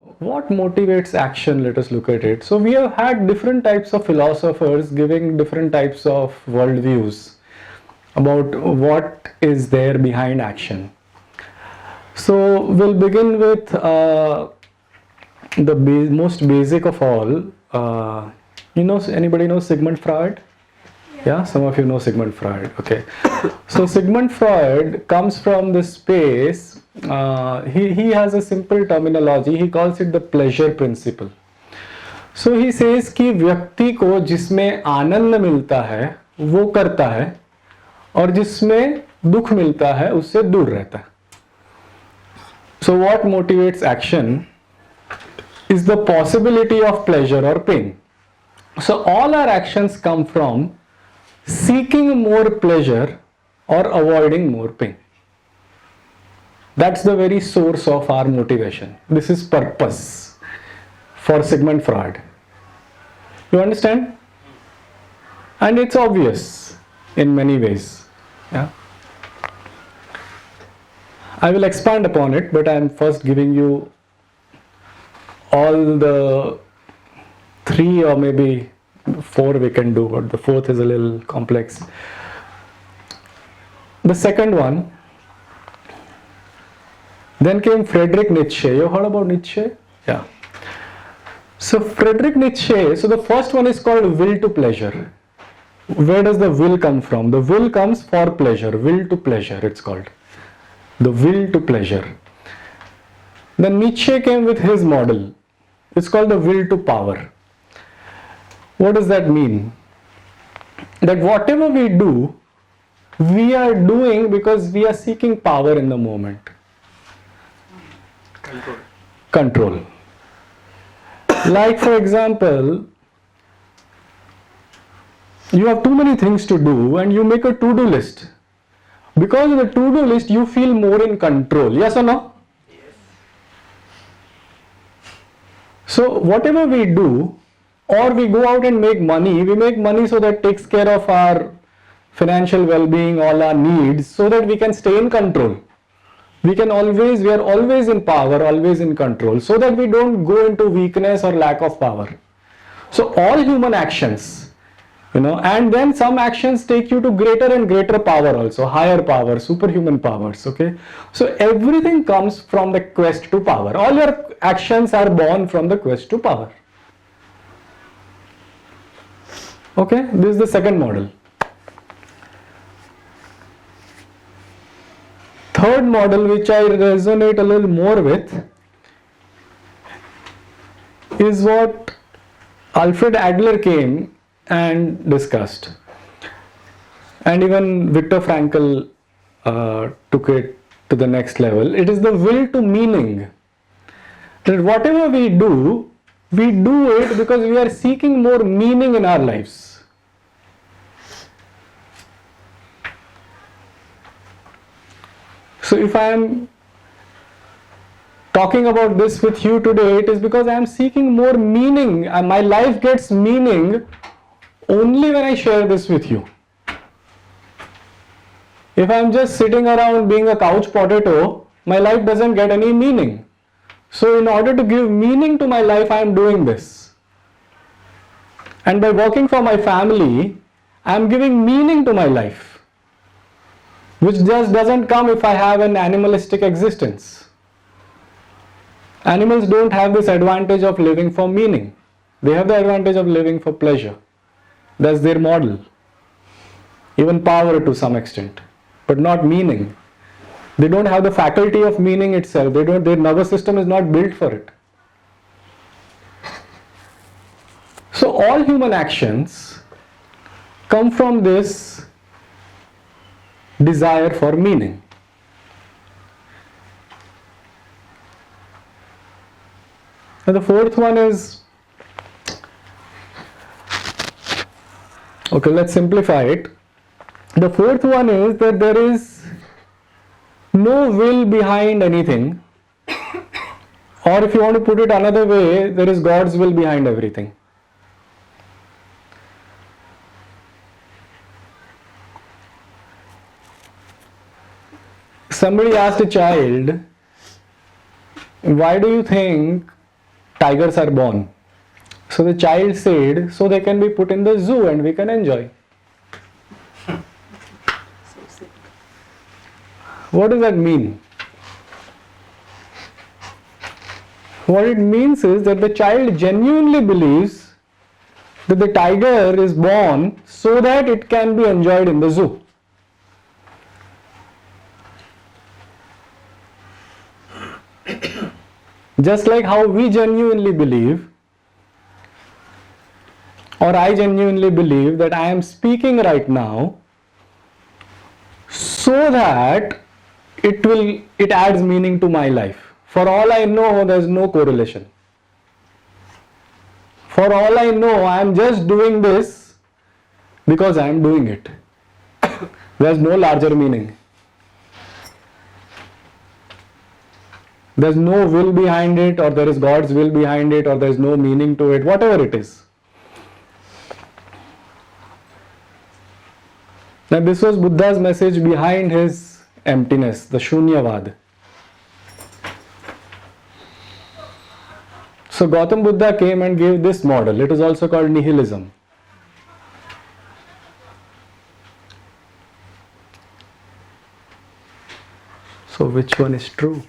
What motivates action? Let us look at it. So we have had different types of philosophers giving different types of worldviews about what is there behind action. So we'll begin with the most basic of all. Anybody know Sigmund Freud? Yeah, some of you know Sigmund Freud. Okay, so Sigmund Freud comes from this space. He has a simple terminology. He calls it the pleasure principle. So he says कि व्यक्ति को जिसमें आनंद मिलता है वो करता है और जिसमें दुख मिलता है उससे दूर रहता है. So what motivates action is the possibility of pleasure or pain. So all our actions come from seeking more pleasure or avoiding more pain. That's the very source of our motivation. This is purpose for Sigmund Freud. You understand? And it's obvious in many ways. Yeah. I will expand upon it, but I am first giving you all the 3 or maybe 4 we can do, but the 4th is a little complex. The second one, then came Friedrich Nietzsche. You heard about Nietzsche? Yeah. So Friedrich Nietzsche, so the first one is called will to pleasure. Where does the will come from? The will comes for pleasure, will to pleasure it's called. The will to pleasure. Then Nietzsche came with his model. It's called the will to power. What does that mean? That whatever we do, we are doing because we are seeking power in the moment. Control. Like for example, you have too many things to do and you make a to-do list. Because of the to-do list, you feel more in control. Yes or no? Yes. So whatever we do, or we go out and make money, we make money so that takes care of our financial well-being, all our needs, so that we can stay in control. We are always in power, always in control, so that we don't go into weakness or lack of power. So all human actions, and then some actions take you to greater and greater power also, higher power, superhuman powers, okay. So everything comes from the quest to power. All your actions are born from the quest to power. Okay, this is the second model. Third model, which I resonate a little more with, is what Alfred Adler came and discussed. And even Viktor Frankl took it to the next level. It is the will to meaning. That whatever we do it because we are seeking more meaning in our lives. So if I am talking about this with you today, it is because I am seeking more meaning. My life gets meaning only when I share this with you. If I am just sitting around being a couch potato, my life doesn't get any meaning. So in order to give meaning to my life, I am doing this. And by working for my family, I am giving meaning to my life, which just doesn't come if I have an animalistic existence. Animals don't have this advantage of living for meaning. They have the advantage of living for pleasure. That's their model. Even power to some extent, but not meaning. They don't have the faculty of meaning itself. Their nervous system is not built for it. So all human actions come from this desire for meaning. And the fourth one is, okay, let's simplify it. The fourth one is that there is no will behind anything, or if you want to put it another way, there is God's will behind everything. Somebody asked a child, why do you think tigers are born. So the child said, so they can be put in the zoo and we can enjoy. What does that mean? What it means is that the child genuinely believes that the tiger is born so that it can be enjoyed in the zoo. Just like how we genuinely believe, or I genuinely believe that I am speaking right now so that it adds meaning to my life. For all I know, there is no correlation. For all I know, I am just doing this because I am doing it. There is no larger meaning. There is no will behind it, or there is God's will behind it, or there is no meaning to it, whatever it is. Now this was Buddha's message behind his emptiness, the Shunyavad. So Gautam Buddha came and gave this model. It is also called nihilism. So which one is true?